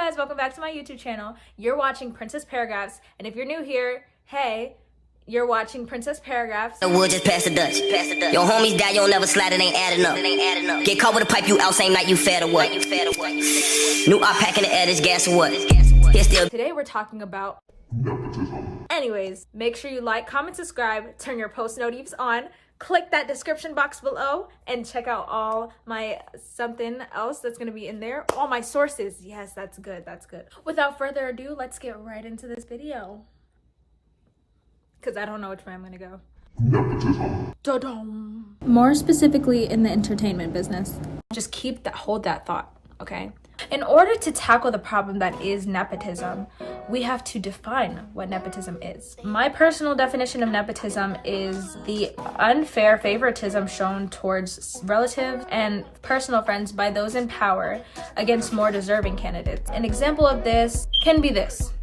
guys, welcome back to my YouTube channel. You're watching Princess Paragraphs, and if you're new here, hey, you're watching Princess Paragraphs. The wood just pass the Dutch. Your homies die, you don't never slide, it ain't adding up. Get caught with a pipe, you out same night, you fed or what? New op pack in the air, this gas or what? Today we're talking about nepotism. Anyways, make sure you like, comment, subscribe, turn your post notifs on, click that description box below, and check out all my something else that's gonna be in there. All my sources. Yes, that's good, that's good. Without further ado, let's get right into this video, because I don't know which way I'm gonna go. Nepotism. Da-dum. More specifically in the entertainment business. Just hold that thought, okay? In order to tackle the problem that is nepotism, we have to define what nepotism is. My personal definition of nepotism is the unfair favoritism shown towards relatives and personal friends by those in power against more deserving candidates. An example of this can be this.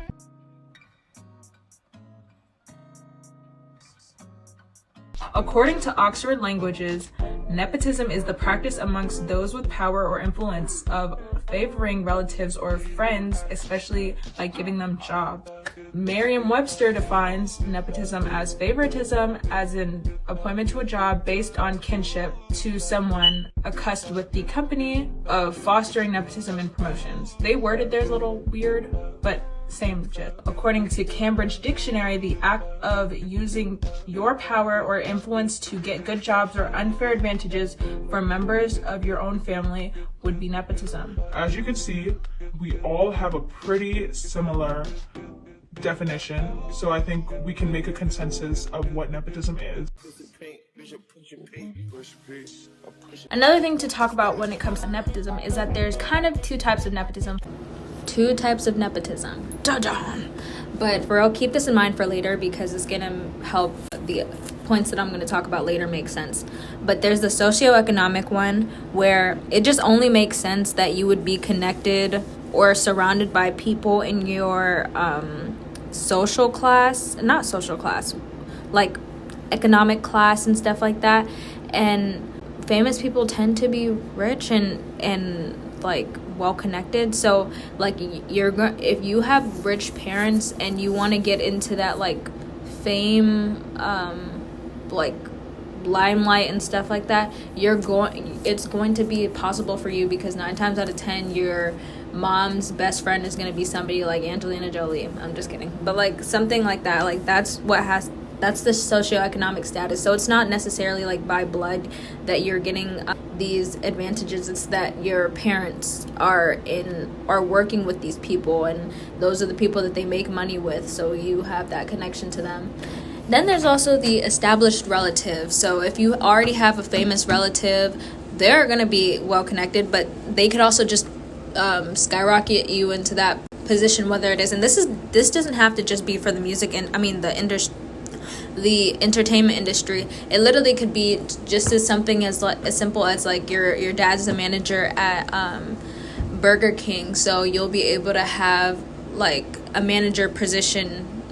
According to Oxford Languages, nepotism is the practice amongst those with power or influence of favoring relatives or friends, especially by giving them jobs. Merriam-Webster defines nepotism as favoritism, as an appointment to a job based on kinship to someone accustomed with the company of fostering nepotism and promotions. They worded theirs a little weird, but same gist. According to Cambridge Dictionary, the act of using your power or influence to get good jobs or unfair advantages for members of your own family would be nepotism. As you can see, we all have a pretty similar definition, so I think we can make a consensus of what nepotism is. Another thing to talk about when it comes to nepotism is that there's kind of two types of nepotism. Da-da. But for real, keep this in mind for later because it's gonna help the points that I'm gonna talk about later make sense. But there's the socioeconomic one where it just only makes sense that you would be connected or surrounded by people in your like economic class and stuff like that. And famous people tend to be rich and like well connected, so like if you have rich parents and you want to get into that like fame, like limelight and stuff like that, it's going to be possible for you because 9 times out of 10 your mom's best friend is going to be somebody like Angelina Jolie. I'm just kidding, but like something like that. Like that's the socioeconomic status. So it's not necessarily like by blood that you're getting these advantages. It's that your parents are working with these people, and those are the people that they make money with. So you have that connection to them. Then there's also the established relative. So if you already have a famous relative, they're gonna be well connected, but they could also just skyrocket you into that position, whether it is. And this doesn't have to just be for the music and the entertainment industry. It literally could be just as something as simple as like your dad's a manager at Burger King, so you'll be able to have like a manager position,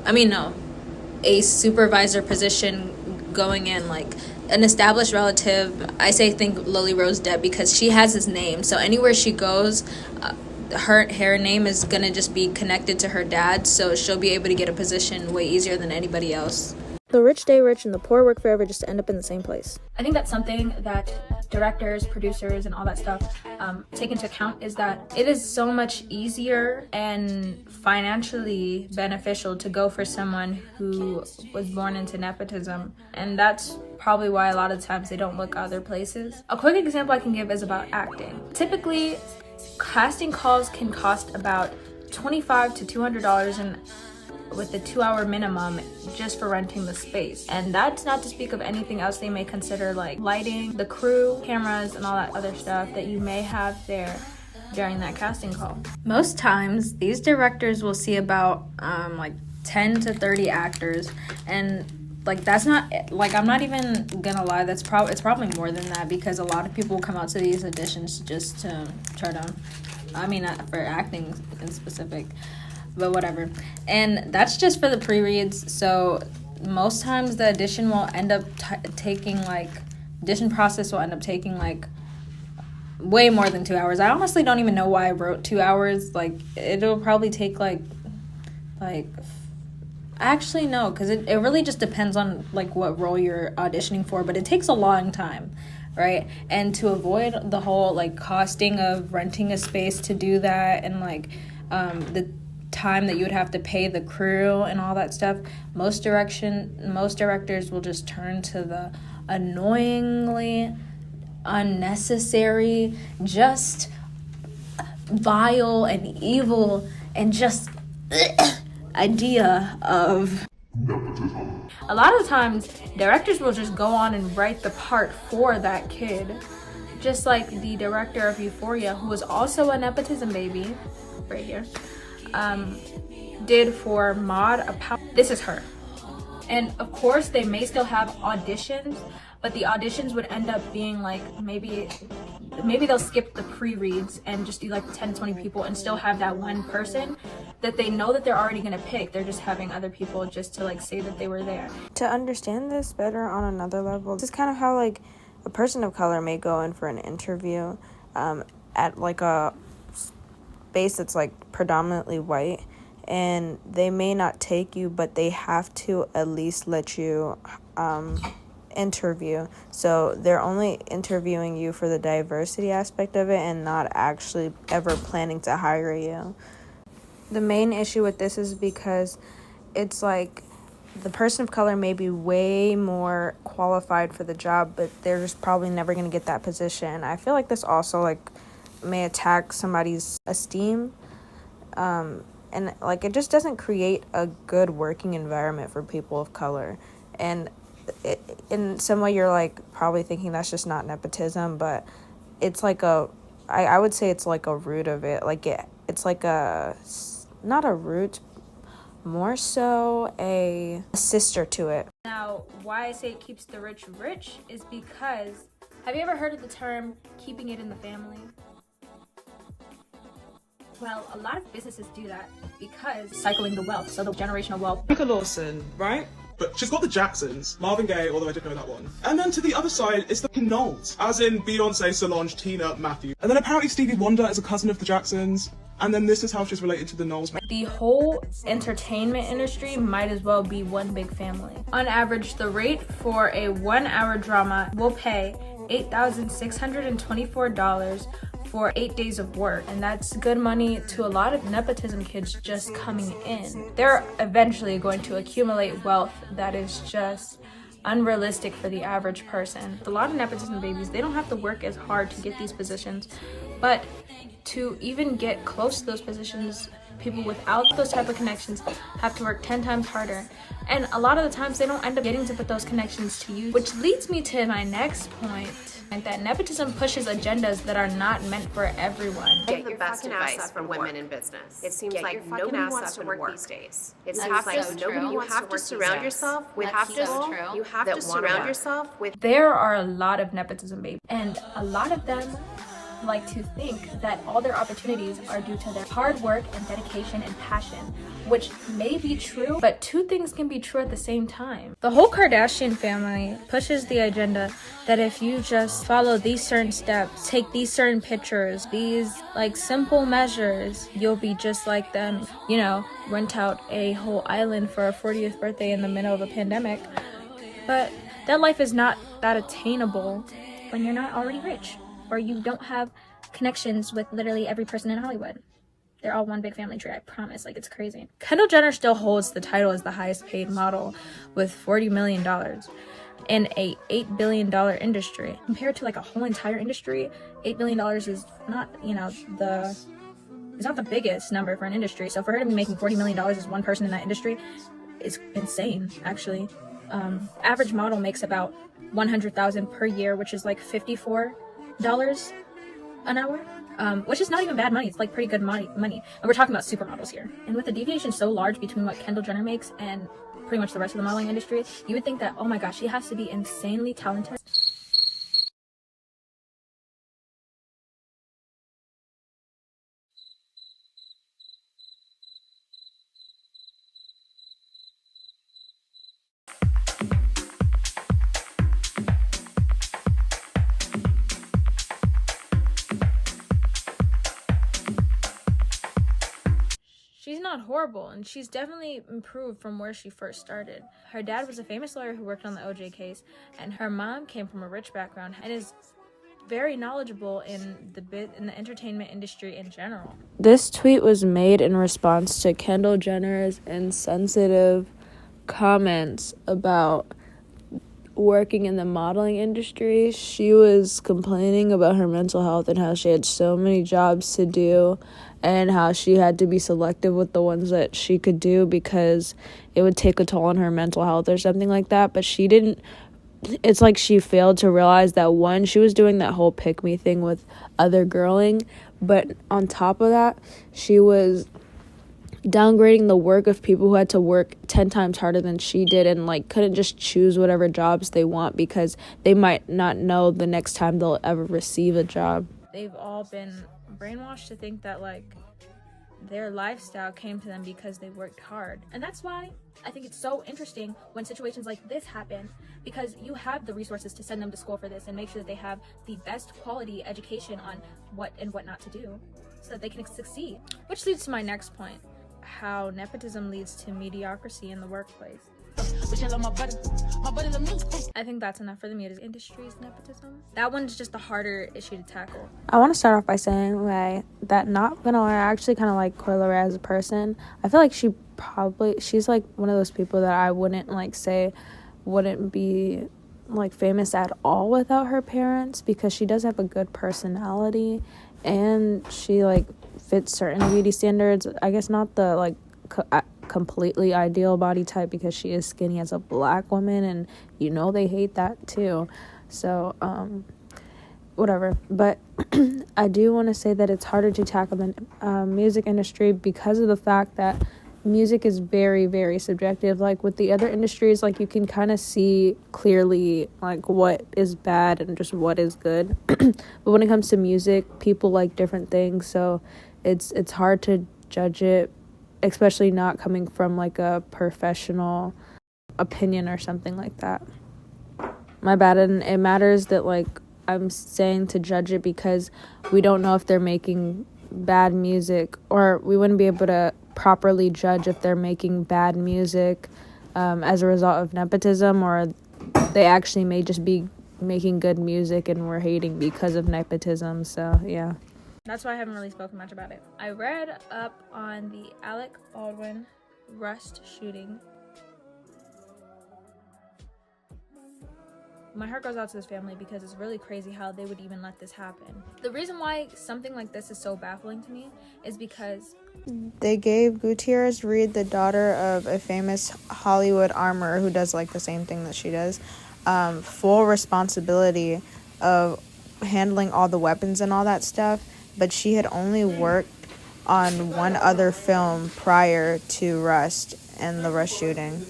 a supervisor position going in. Like an established relative, I say think Lily Rose Depp because she has his name, so anywhere she goes, her name is gonna just be connected to her dad, so she'll be able to get a position way easier than anybody else. The rich stay rich and the poor work forever just to end up in the same place. I think that's something that directors, producers, and all that stuff take into account, is that it is so much easier and financially beneficial to go for someone who was born into nepotism. And that's probably why a lot of times they don't look other places. A quick example I can give is about acting. Typically, casting calls can cost about $25 to $200 and with a 2-hour minimum just for renting the space. And that's not to speak of anything else they may consider, like lighting, the crew, cameras, and all that other stuff that you may have there during that casting call. Most times these directors will see about like 10 to 30 actors, and like that's not like, I'm not even gonna lie, it's probably more than that, because a lot of people come out to these auditions just to try to, not for acting in specific, but whatever. And that's just for the pre-reads. So most times the audition will end up audition process will end up taking like way more than 2 hours. I honestly don't even know why I wrote 2 hours. Like, it'll probably take actually no, because it really just depends on like what role you're auditioning for, but it takes a long time, right? And to avoid the whole like costing of renting a space to do that, and like the time that you would have to pay the crew and all that stuff, most directors will just turn to the annoyingly unnecessary, just vile and evil and just idea of nepotism. A lot of times directors will just go on and write the part for that kid, just like the director of Euphoria, who was also a nepotism baby right here, did for Maud. This is her. And of course they may still have auditions, but the auditions would end up being like maybe they'll skip the pre-reads and just do like 10 20 people and still have that one person that they know that they're already going to pick. They're just having other people just to like say that they were there. To understand this better on another level, this is kind of how like a person of color may go in for an interview at like a space that's like predominantly white, and they may not take you, but they have to at least let you interview. So they're only interviewing you for the diversity aspect of it and not actually ever planning to hire you. The main issue with this is because it's like the person of color may be way more qualified for the job, but they're just probably never going to get that position. I feel like this also like may attack somebody's esteem, and like it just doesn't create a good working environment for people of color. And in some way you're like probably thinking that's just not nepotism, but it's like I would say it's like a root of it. Like it's like not a root, more so a sister to it. Now, why I say it keeps the rich rich is because, have you ever heard of the term keeping it in the family? Well, a lot of businesses do that because cycling the wealth, so the generational wealth. Rebecca Lawson, right? But she's got the Jacksons, Marvin Gaye, although I didn't know that one. And then to the other side is the Knowles, as in Beyonce, Solange, Tina, Matthew. And then apparently Stevie Wonder is a cousin of the Jacksons. And then this is how she's related to the Knowles. The whole entertainment industry might as well be one big family. On average, the rate for a 1-hour drama will pay $8,624 for 8 days of work, and that's good money to a lot of nepotism kids just coming in. They're eventually going to accumulate wealth that is just unrealistic for the average person. A lot of nepotism babies, they don't have to work as hard to get these positions, but to even get close to those positions, people without those type of connections have to work 10 times harder. And a lot of the times they don't end up getting to put those connections to use, which leads me to my next point, that nepotism pushes agendas that are not meant for everyone. Get the best advice from women in business. It seems like nobody wants to work these days. It seems like nobody wants to surround yourself with people. You have to surround yourself with. There are a lot of nepotism babies, and a lot of them like to think that all their opportunities are due to their hard work and dedication and passion, which may be true, but two things can be true at the same time. The whole Kardashian family pushes the agenda that if you just follow these certain steps, take these certain pictures, these like simple measures, you'll be just like them. You know, rent out a whole island for a 40th birthday in the middle of a pandemic. But that life is not that attainable when you're not already rich, or you don't have connections with literally every person in Hollywood. They're all one big family tree, I promise. Like, it's crazy. Kendall Jenner still holds the title as the highest paid model with $40 million in a $8 billion industry. Compared to like a whole entire industry, $8 billion is not, it's not the biggest number for an industry. So for her to be making $40 million as one person in that industry is insane, actually. Average model makes about $100,000 per year, which is like $54 an hour, which is not even bad money. It's like pretty good money. And we're talking about supermodels here. And with the deviation so large between what Kendall Jenner makes and pretty much the rest of the modeling industry, you would think that, oh my gosh, she has to be insanely talented. she's not horrible, and she's definitely improved from where she first started. Her dad was a famous lawyer who worked on the OJ case, and her mom came from a rich background and is very knowledgeable in the entertainment industry in general. This tweet was made in response to Kendall Jenner's insensitive comments about working in the modeling industry. She was complaining about her mental health and how she had so many jobs to do and how she had to be selective with the ones that she could do because it would take a toll on her mental health or something like that. But she didn't, it's like she failed to realize that, one, she was doing that whole pick me thing with other girling, but on top of that, she was downgrading the work of people who had to work 10 times harder than she did and like couldn't just choose whatever jobs they want because they might not know the next time they'll ever receive a job. They've all been brainwashed to think that like their lifestyle came to them because they worked hard. And that's why I think it's so interesting when situations like this happen, because you have the resources to send them to school for this and make sure that they have the best quality education on what and what not to do so that they can succeed. Which leads to my next point, how nepotism leads to mediocrity in the workplace. I think that's enough for the music industry's nepotism. That one's just a harder issue to tackle. I want to start off by saying that not gonna lie, I actually kind of like Coyle Ray as a person. I feel like she's like one of those people that I wouldn't like say wouldn't be like famous at all without her parents, because she does have a good personality and she like fits certain beauty standards. I guess not the like completely ideal body type, because she is skinny as a black woman and they hate that too. So whatever. But I do want to say that it's harder to tackle the music industry because of the fact that music is very, very subjective. Like with the other industries, like you can kind of see clearly like what is bad and just what is good. But when it comes to music, people like different things, so it's hard to judge it, especially not coming from like a professional opinion or something like that. My bad. And it matters that like I'm saying to judge it because we don't know if they're making bad music, or we wouldn't be able to properly judge if they're making bad music as a result of nepotism, or they actually may just be making good music and we're hating because of nepotism. So yeah, that's why I haven't really spoken much about it. I read up on the Alec Baldwin Rust shooting. My heart goes out to this family because it's really crazy how they would even let this happen. The reason why something like this is so baffling to me is because they gave Gutierrez Reed, the daughter of a famous Hollywood armorer who does like the same thing that she does, full responsibility of handling all the weapons and all that stuff, but she had only worked on one other film prior to Rust and the Rust shooting.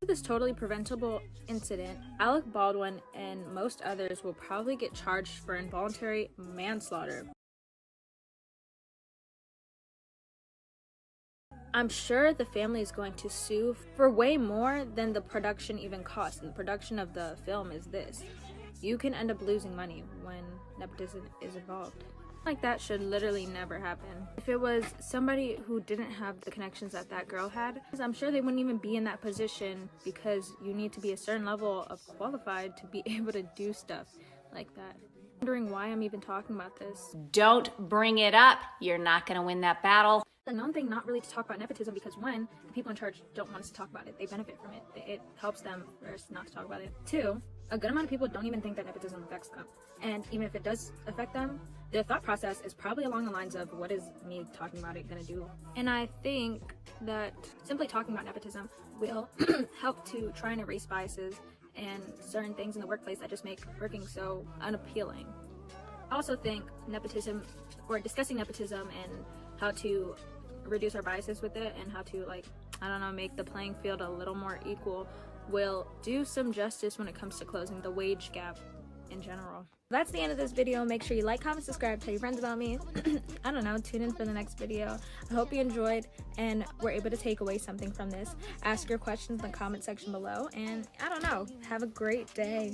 This totally preventable incident, Alec Baldwin and most others will probably get charged for involuntary manslaughter. I'm sure the family is going to sue for way more than the production even cost, and the production of the film is this. You can end up losing money when nepotism is involved. Like that should literally never happen. If it was somebody who didn't have the connections that girl had, I'm sure they wouldn't even be in that position, because you need to be a certain level of qualified to be able to do stuff like that. I'm wondering why I'm even talking about this. Don't bring it up. You're not going to win that battle. The known thing not really to talk about nepotism, because one, the people in charge don't want us to talk about it. They benefit from it. It helps them first not to talk about it. Two, a good amount of people don't even think that nepotism affects them. And even if it does affect them, their thought process is probably along the lines of, what is me talking about it gonna do? And I think that simply talking about nepotism will help to try and erase biases and certain things in the workplace that just make working so unappealing. I also think nepotism, or discussing nepotism and how to reduce our biases with it and how to make the playing field a little more equal, will do some justice when it comes to closing the wage gap in general. That's the end of this video. Make sure you like, comment, subscribe, tell your friends about me. I don't know, tune in for the next video. I hope you enjoyed and were able to take away something from this. Ask your questions in the comment section below, and I don't know, have a great day.